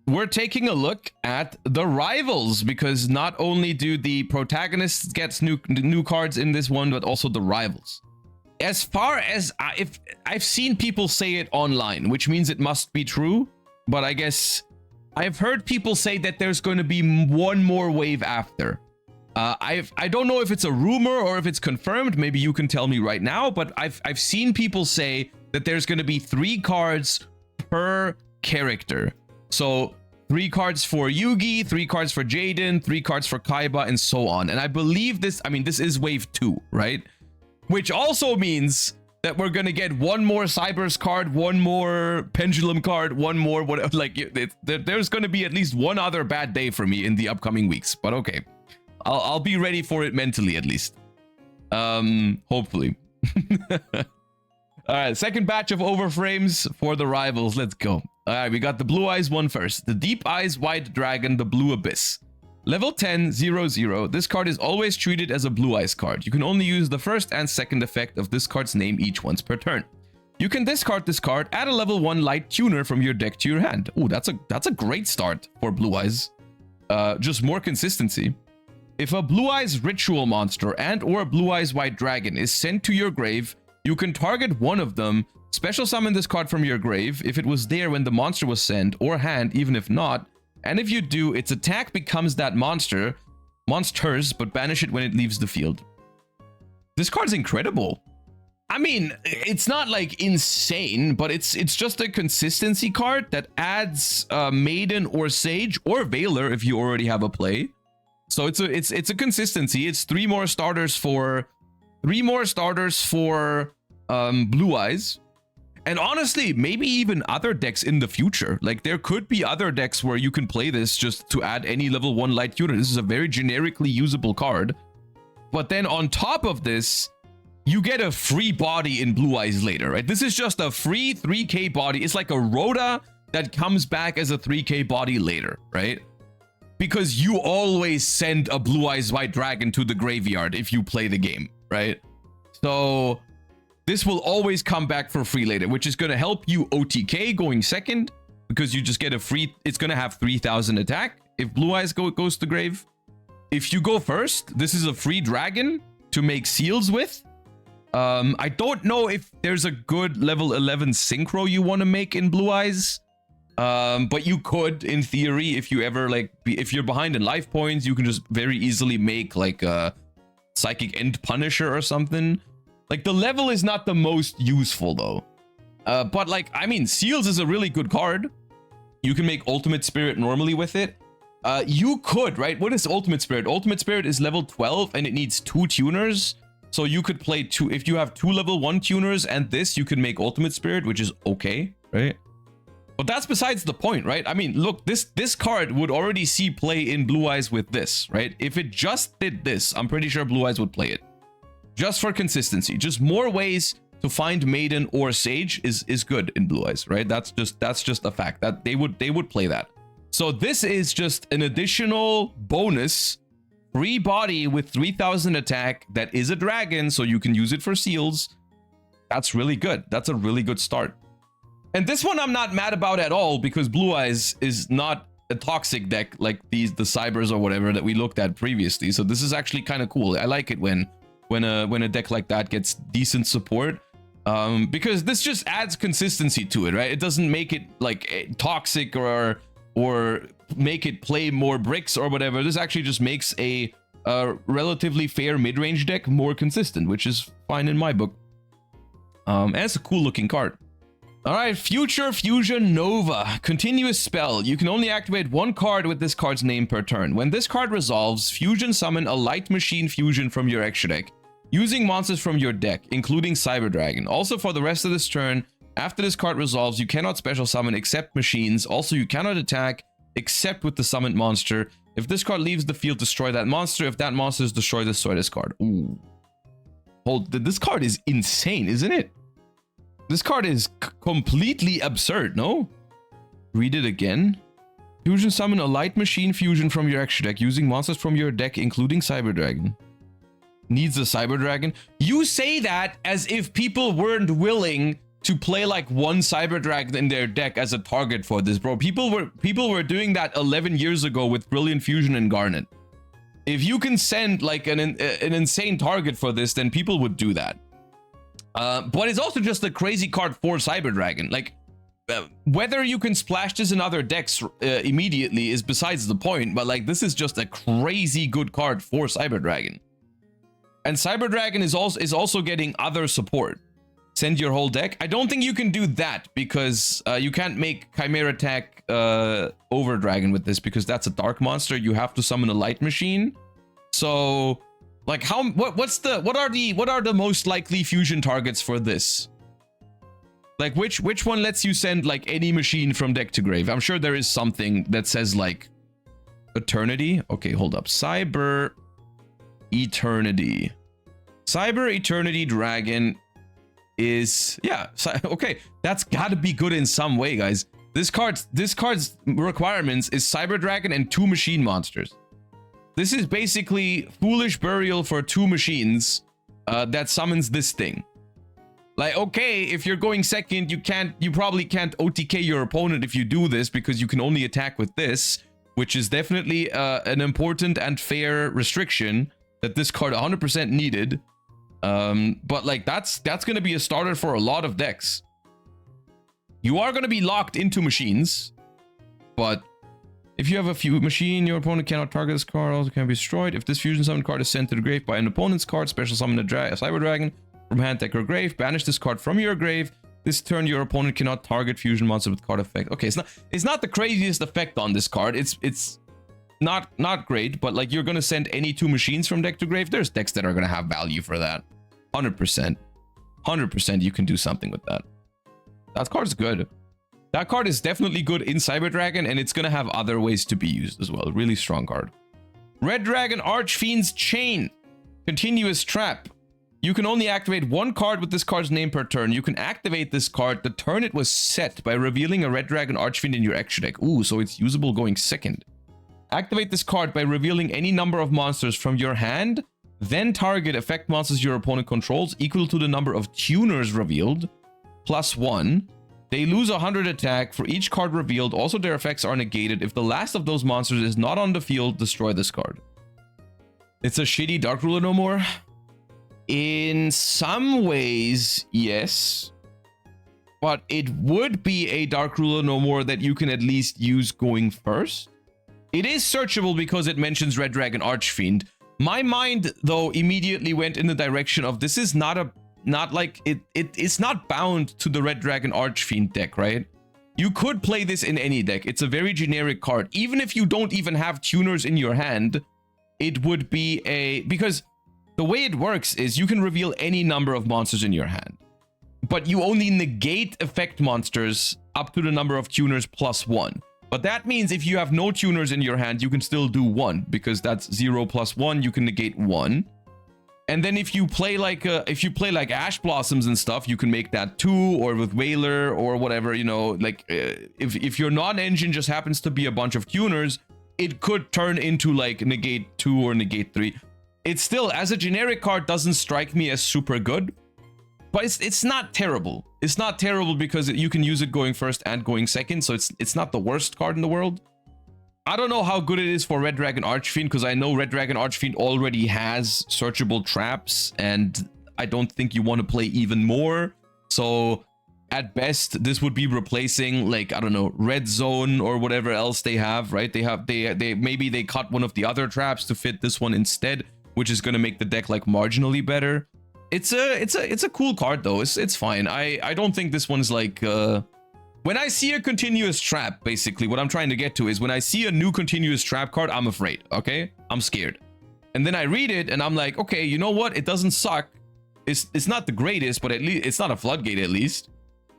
we're taking a look at the rivals, because not only do the protagonists get new cards in this one, but also the rivals. As far as if I've seen people say it online, which means it must be true, but I guess I've heard people say that there's going to be one more wave after. I don't know if it's a rumor or if it's confirmed. Maybe you can tell me right now, but I've seen people say that there's going to be 3 cards per character. So 3 cards for Yugi, 3 cards for Jaden, 3 cards for Kaiba, and so on. And I believe this, I mean, this is wave 2, right? Which also means that we're gonna get one more Cybers card, one more Pendulum card, one more whatever. Like, there's gonna be at least one other bad day for me in the upcoming weeks. But okay, I'll be ready for it mentally at least. Hopefully. All right, second batch of overframes for the rivals. Let's go. All right, we got the Blue Eyes one first. The Deep Eyes White Dragon, the Blue Abyss. Level 10, 0/0. This card is always treated as a Blue Eyes card. You can only use the first and second effect of this card's name each once per turn. You can discard this card, add a level 1 light tuner from your deck to your hand. Ooh, that's a great start for Blue Eyes. Just more consistency. If a Blue Eyes Ritual monster and or a Blue Eyes White Dragon is sent to your grave, you can target one of them, special summon this card from your grave if it was there when the monster was sent, or hand even if not. And if you do, its attack becomes that monster's, but banish it when it leaves the field. This card's incredible. I mean, it's not like insane, but it's just a consistency card that adds Maiden or Sage or Veiler if you already have a play. So it's a consistency. It's 3 more starters for Blue Eyes. And honestly, maybe even other decks in the future. Like, there could be other decks where you can play this just to add any level 1 light tuner. This is a very generically usable card. But then on top of this, you get a free body in Blue Eyes later, right? This is just a free 3k body. It's like a Rhoda that comes back as a 3k body later, right? Because you always send a Blue Eyes White Dragon to the graveyard if you play the game, right? So this will always come back for free later, which is going to help you OTK going second, because you just get a free, it's going to have 3000 attack if Blue Eyes goes to grave. If you go first, this is a free dragon to make seals with. I don't know if there's a good level 11 synchro you want to make in Blue Eyes. But you could, in theory, if you ever, like, if you're behind in life points, you can just very easily make, like, a Psychic End Punisher or something. Like, the level is not the most useful, though. But, like, I mean, Seals is a really good card. You can make Ultimate Spirit normally with it. You could, right? What is Ultimate Spirit? Ultimate Spirit is level 12, and it needs 2 tuners. So you could play 2. If you have 2 level 1 tuners and this, you can make Ultimate Spirit, which is okay, right? But that's besides the point, right? I mean, look, this card would already see play in Blue Eyes with this, right? If it just did this, I'm pretty sure Blue Eyes would play it. Just for consistency. Just more ways to find Maiden or Sage is good in Blue Eyes, right? That's just a fact that they would play that. So this is just an additional bonus free body with 3000 attack that is a dragon, so you can use it for seals. That's really good. That's a really good start. And this one I'm not mad about at all, because Blue Eyes is not a toxic deck like the Cybers or whatever that we looked at previously. So this is actually kind of cool. I like it when a deck like that gets decent support, because this just adds consistency to it, right? It doesn't make it like toxic or make it play more bricks or whatever. This actually just makes a relatively fair mid-range deck more consistent, which is fine in my book. And it's a cool looking card. All right, Future Fusion Nova. Continuous spell. You can only activate 1 card with this card's name per turn. When this card resolves, fusion summon a Light Machine Fusion from your extra deck, using monsters from your deck, including Cyber Dragon. Also, for the rest of this turn, after this card resolves, you cannot special summon except machines. Also, you cannot attack except with the summoned monster. If this card leaves the field, destroy that monster. If that monster is destroyed, destroy this card. Ooh. Hold, this card is insane, isn't it? This card is completely absurd, no? Read it again. Fusion summon a Light Machine Fusion from your extra deck using monsters from your deck, including Cyber Dragon. Needs a Cyber Dragon. You say that as if people weren't willing to play like one Cyber Dragon in their deck as a target for this, bro. People were doing that 11 years ago with Brilliant Fusion and Garnet. If you can send like an insane target for this, then people would do that. But it's also just a crazy card for Cyber Dragon. Like, whether you can splash this in other decks immediately is besides the point, but like this is just a crazy good card for Cyber Dragon. And Cyber Dragon is also getting other support. Send your whole deck. I don't think you can do that because you can't make Chimera Attack over Dragon with this because that's a dark monster. You have to summon a light machine. So like what are the most likely fusion targets for this? Like which one lets you send like any machine from deck to grave? I'm sure there is something that says like Eternity. Okay, hold up. Cyber Eternity. Cyber Eternity Dragon is, yeah, okay, that's got to be good in some way, guys. This card's requirements is Cyber Dragon and 2 machine monsters. This is basically Foolish Burial for 2 machines that summons this thing. Like, okay, if you're going second, you probably can't OTK your opponent if you do this because you can only attack with this, which is definitely an important and fair restriction that this card 100% needed. But like that's going to be a starter for a lot of decks. You are going to be locked into machines, but if you have a few machine, your opponent cannot target this card, also can be destroyed. If this fusion summon card is sent to the grave by an opponent's card, special summon a Cyber Dragon from hand, deck, or grave, banish this card from your grave. This turn, your opponent cannot target fusion monster with card effect. Okay, it's not the craziest effect on this card. It's not great, but like you're gonna send any 2 machines from deck to grave. There's decks that are gonna have value for that. 100% you can do something with that. That card's good. That card is definitely good in Cyber Dragon, and it's gonna have other ways to be used as well. Really strong card. Red Dragon Archfiend's Chain. Continuous Trap. You can only activate 1 card with this card's name per turn. You can activate this card the turn it was set by revealing a Red Dragon Archfiend in your extra deck. Ooh, so it's usable going second. Activate this card by revealing any number of monsters from your hand, then target effect monsters your opponent controls equal to the number of tuners revealed, +1. They lose 100 attack for each card revealed. Also, their effects are negated. If the last of those monsters is not on the field, destroy this card. It's a shitty Dark Ruler no more. In some ways, yes. But it would be a Dark Ruler no more that you can at least use going first. It is searchable because it mentions Red Dragon Archfiend. My mind, though, immediately went in the direction of this is it's not bound to the Red Dragon Archfiend deck, right? You could play this in any deck. It's a very generic card. Even if you don't even have tuners in your hand, it would be because the way it works is you can reveal any number of monsters in your hand, but you only negate effect monsters up to the number of tuners +1. But that means if you have no tuners in your hand, you can still do 1 because that's 0 + 1. You can negate 1. And then if you play like Ash Blossoms and stuff, you can make that 2, or with Whaler or whatever, you know, like if your non-engine just happens to be a bunch of tuners, it could turn into like negate 2 or negate 3. It still, as a generic card, doesn't strike me as super good, but it's not terrible. It's not terrible because you can use it going first and going second, so it's not the worst card in the world. I don't know how good it is for Red Dragon Archfiend, because I know Red Dragon Archfiend already has searchable traps, and I don't think you want to play even more. So at best, this would be replacing, like, I don't know, Red Zone or whatever else they have, right? Maybe they cut one of the other traps to fit this one instead, which is going to make the deck like marginally better. It's a cool card though. It's fine. I don't think this one's like when I see a continuous trap, basically what I'm trying to get to is when I see a new continuous trap card, I'm afraid, okay? I'm scared. And then I read it and I'm like, okay, you know what? It doesn't suck. It's not the greatest, but at least it's not a floodgate at least.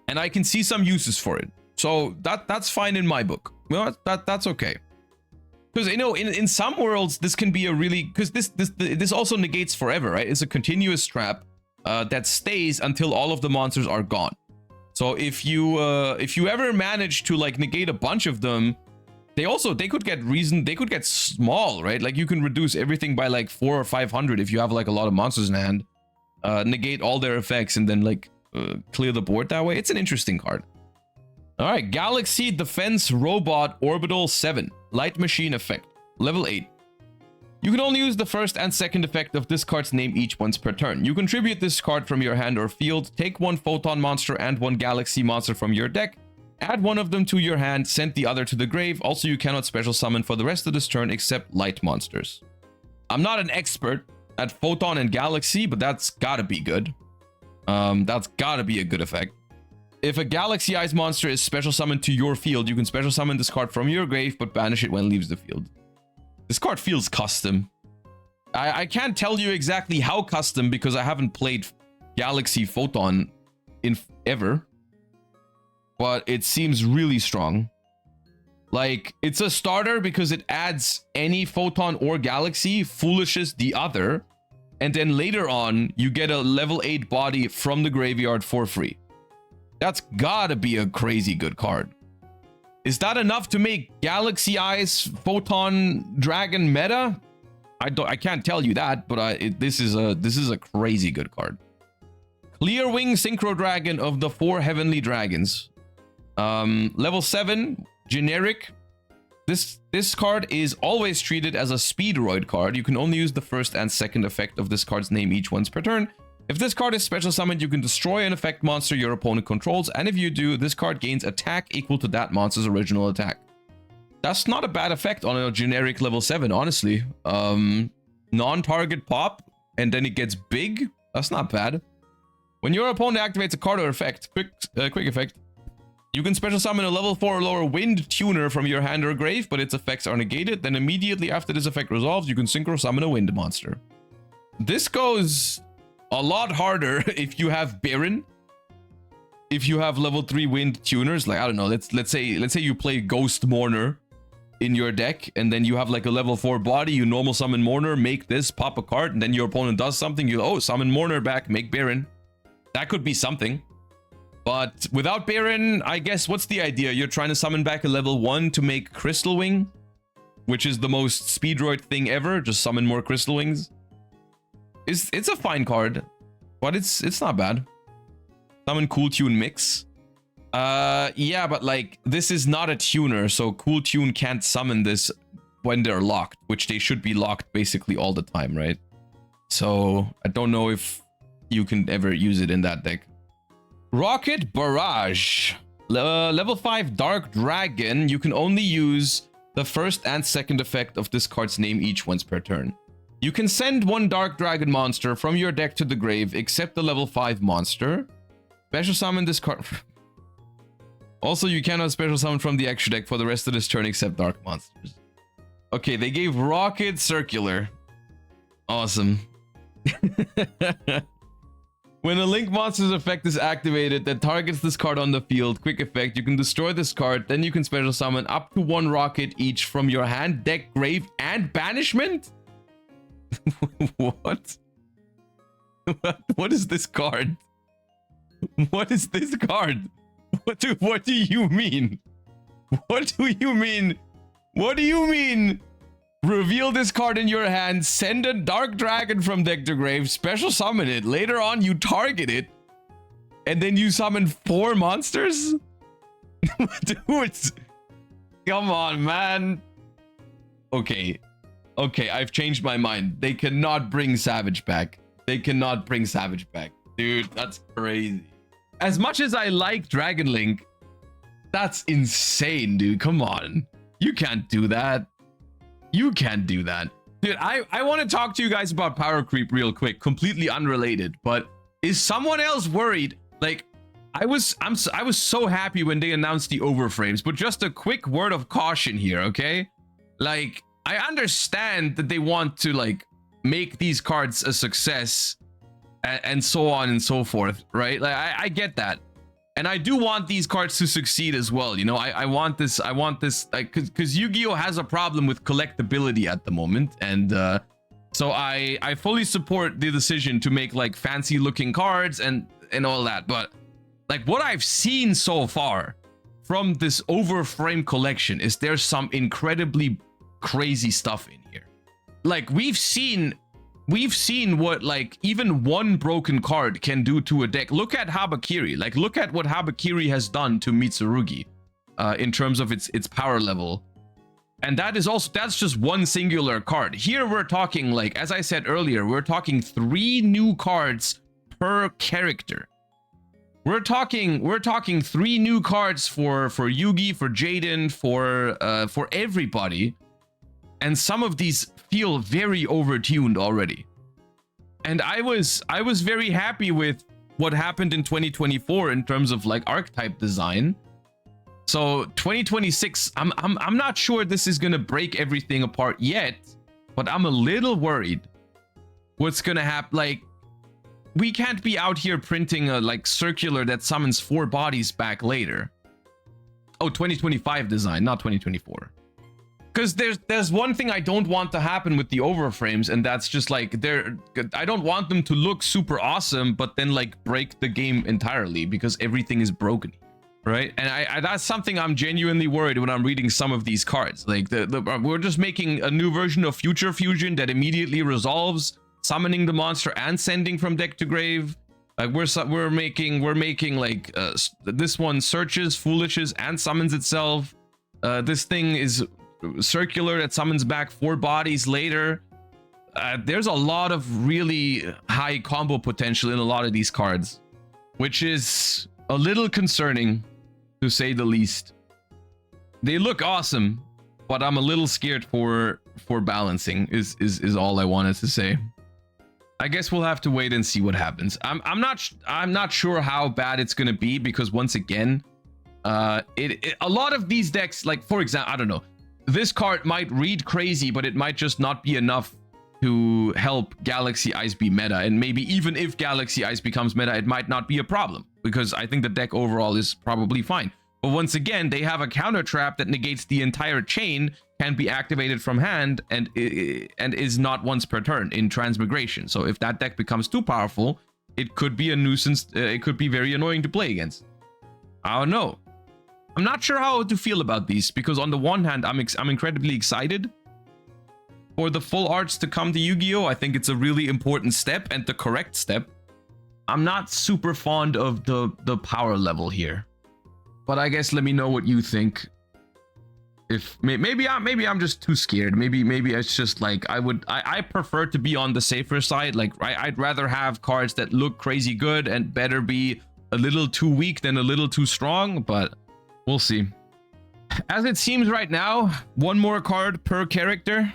And I can see some uses for it. So that's fine in my book. Well, that's okay. Because, you know, in some worlds, this can be a really... Because this also negates forever, right? It's a continuous trap that stays until all of the monsters are gone. So if you ever manage to, like, negate a bunch of them, they could get small, right? Like, you can reduce everything by, like, 400 or 500 if you have, like, a lot of monsters in hand. Negate all their effects and then, like, clear the board that way. It's an interesting card. All right, Galaxy Defense Robot Orbital 7. Light Machine Effect. Level 8. You can only use the first and second effect of this card's name each once per turn. You contribute this card from your hand or field, take one Photon monster and one Galaxy monster from your deck, add one of them to your hand, send the other to the grave. Also, you cannot special summon for the rest of this turn except light monsters. I'm not an expert at Photon and Galaxy, but that's gotta be good. That's gotta be a good effect. If a Galaxy Eyes monster is special summoned to your field, you can special summon this card from your grave, but banish it when it leaves the field. This card feels custom. I can't tell you exactly how custom because I haven't played Galaxy Photon in ever. But it seems really strong. Like, it's a starter because it adds any Photon or Galaxy, foolishes the other, and then later on, you get a level 8 body from the graveyard for free. That's gotta be a crazy good card. Is that enough to make Galaxy Eyes Photon Dragon meta? I can't tell you that, but this is a crazy good card. Clear Wing Synchro Dragon of the 4 Heavenly Dragons. Level 7, generic. This card is always treated as a Speedroid card. You can only use the first and second effect of this card's name each once per turn. If this card is special summoned, you can destroy an effect monster your opponent controls, and if you do, this card gains attack equal to that monster's original attack. That's not a bad effect on a generic level 7, honestly. Non-target pop, and then it gets big. That's not bad. When your opponent activates a card or effect, quick effect, you can special summon a level 4 or lower Wind Tuner from your hand or grave, but its effects are negated. Then immediately after this effect resolves, you can synchro summon a Wind monster. This goes a lot harder if you have Baron. If you have level 3 Wind Tuners, like, I don't know, let's say you play Ghost Mourner in your deck, and then you have like a level 4 body, you normal summon Mourner, make this, pop a card, and then your opponent does something, you, summon Mourner back, make Baron. That could be something. But without Baron, I guess, what's the idea? You're trying to summon back a level 1 to make Crystal Wing, which is the most Speedroid thing ever, just summon more Crystal Wings. It's a fine card, but it's not bad. Summon Cool Tune Mix. Yeah, but like, this is not a tuner, so Cool Tune can't summon this when they're locked, which they should be locked basically all the time, right? So I don't know if you can ever use it in that deck. Rocket Barrage. Level 5 Dark Dragon. You can only use the first and second effect of this card's name each once per turn. You can send one Dark Dragon monster from your deck to the grave, except the level 5 monster. Special summon this card. Also, you cannot special summon from the extra deck for the rest of this turn except Dark monsters. Okay, they gave Rocket Circular. Awesome. When a Link monster's effect is activated that targets this card on the field, quick effect, you can destroy this card, then you can special summon up to 1 rocket each from your hand, deck, grave, and banishment? What? What is this card? What is this card? What do you mean? What do you mean? What do you mean? Reveal this card in your hand, send a Dark Dragon from deck to grave, special summon it. Later on, you target it, and then you summon 4 monsters? Dude, come on, man. Okay, I've changed my mind. They cannot bring Savage back. They cannot bring Savage back. Dude, that's crazy. As much as I like Dragon Link, that's insane, dude. Come on. You can't do that. You can't do that. Dude, I want to talk to you guys about power creep real quick, completely unrelated, but is someone else worried? Like, I was so happy when they announced the overframes, but just a quick word of caution here, okay? Like, I understand that they want to like make these cards a success and so on and so forth, right? Like, I get that. And I do want these cards to succeed as well. You know, I want this, like, because Yu-Gi-Oh has a problem with collectability at the moment. And so I fully support the decision to make like fancy looking cards and all that. But like what I've seen so far from this overframe collection is there's some incredibly crazy stuff in here. Like we've seen we've seen what like even one broken card can do to a deck. Look at Habakiri. Like, look at what Habakiri has done to Mitsurugi in terms of its power level. And that is also, that's just one singular card. Here we're talking, like, as I said earlier, we're talking 3 new cards per character. We're talking 3 new cards for Yugi, for Jaden, for everybody. And some of these feel very overtuned already. And I was very happy with what happened in 2024 in terms of like archetype design. So 2026, I'm not sure this is gonna break everything apart yet, but I'm a little worried what's gonna happen. Like, we can't be out here printing a like circular that summons 4 bodies back later. Oh, 2025 design, not 2024. Because there's one thing I don't want to happen with the overframes, and that's just like I don't want them to look super awesome, but then like break the game entirely because everything is broken, right? And I that's something I'm genuinely worried when I'm reading some of these cards. Like we're just making a new version of Future Fusion that immediately resolves summoning the monster and sending from deck to grave. Like we're making like this one searches, foolishes, and summons itself. This thing is circular that summons back 4 bodies later. There's a lot of really high combo potential in a lot of these cards, which is a little concerning to say the least. They look awesome, but I'm a little scared for balancing is all I wanted to say. I guess we'll have to wait and see what happens. I'm not sure how bad it's gonna be, because once again, a lot of these decks, like for example, I don't know, this card might read crazy, but it might just not be enough to help Galaxy Ice be meta. And maybe even if Galaxy Ice becomes meta, it might not be a problem, because I think the deck overall is probably fine. But once again, they have a counter trap that negates the entire chain, can be activated from hand, and is not once per turn in Transmigration. So if that deck becomes too powerful, it could be a nuisance. It could be very annoying to play against. I don't know. I'm not sure how to feel about these, because on the one hand, I'm incredibly excited for the full arts to come to Yu-Gi-Oh! I think it's a really important step and the correct step. I'm not super fond of the power level here, but I guess let me know what you think. If maybe I'm just too scared. Maybe it's just like I prefer to be on the safer side. Like I'd rather have cards that look crazy good and better be a little too weak than a little too strong, but we'll see. As it seems right now, 1 more card per character.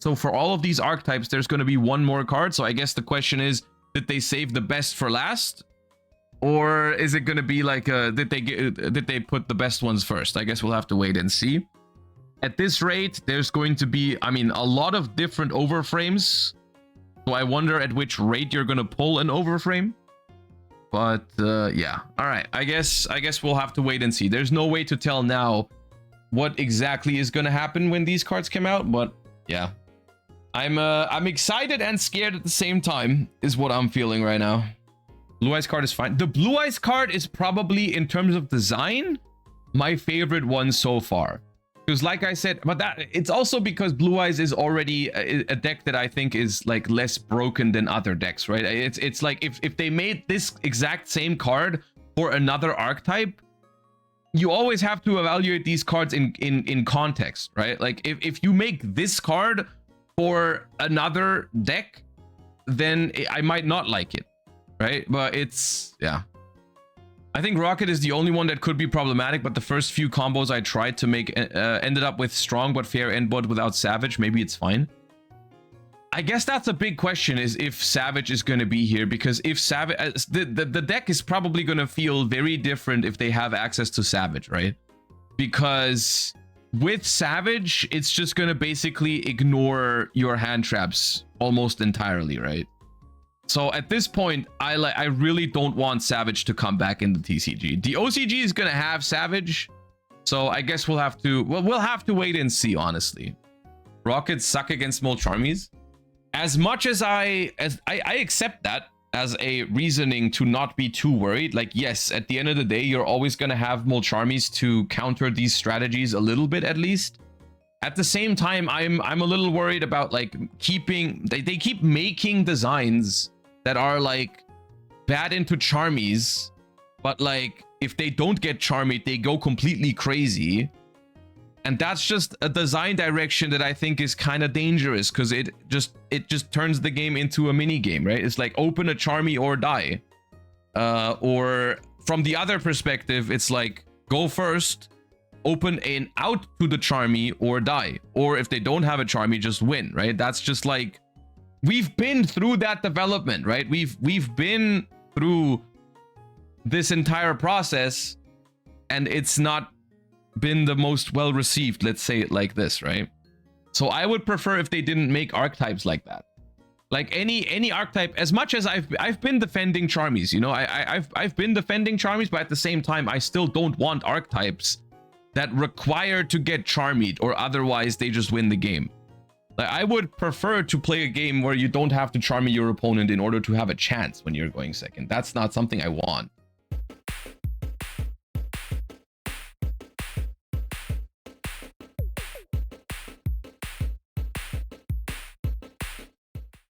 So for all of these archetypes, there's going to be 1 more card. So I guess the question is, did they save the best for last? Or is it going to be like, did they put the best ones first? I guess we'll have to wait and see. At this rate, there's going to be, I mean, a lot of different overframes. So I wonder at which rate you're going to pull an overframe. But yeah, all right. I guess we'll have to wait and see. There's no way to tell now what exactly is going to happen when these cards come out. But yeah, I'm excited and scared at the same time is what I'm feeling right now. Blue Eyes card is fine. The Blue Eyes card is probably, in terms of design, my favorite one so far. Because like I said, but that it's also because Blue Eyes is already a deck that I think is like less broken than other decks, right? It's like if they made this exact same card for another archetype, you always have to evaluate these cards in context, right? Like if you make this card for another deck, then I might not like it, right? But it's, yeah. I think Rocket is the only one that could be problematic, but the first few combos I tried to make ended up with strong but fair endboard without Savage. Maybe it's fine. I guess that's a big question, is if Savage is going to be here, because if Savage, the deck is probably going to feel very different if they have access to Savage, right? Because with Savage, it's just going to basically ignore your hand traps almost entirely, right? So at this point, I really don't want Savage to come back in the TCG. The OCG is gonna have Savage, so I guess we'll have to wait and see. Honestly, Rockets suck against Molcharmies. As much as I accept that as a reasoning to not be too worried. Like, yes, at the end of the day, you're always gonna have Molcharmies to counter these strategies a little bit at least. At the same time, I'm a little worried about like keeping they keep making designs that are like bad into charmies, but like if they don't get charmied, they go completely crazy. And that's just a design direction that I think is kind of dangerous, because it just turns the game into a mini game, right? It's like open a charmy or die. Or from the other perspective, it's like go first, open an out to the charmy or die. Or if they don't have a charmy, just win, right? That's just like, we've been through that development, right? We've been through this entire process, and it's not been the most well received, let's say it like this, right? So I would prefer if they didn't make archetypes like that. Like any archetype, as much as I've been defending charmies, you know, I've been defending charmies, but at the same time I still don't want archetypes that require to get charmied, or otherwise they just win the game. Like, I would prefer to play a game where you don't have to charmy your opponent in order to have a chance when you're going second. That's not something I want.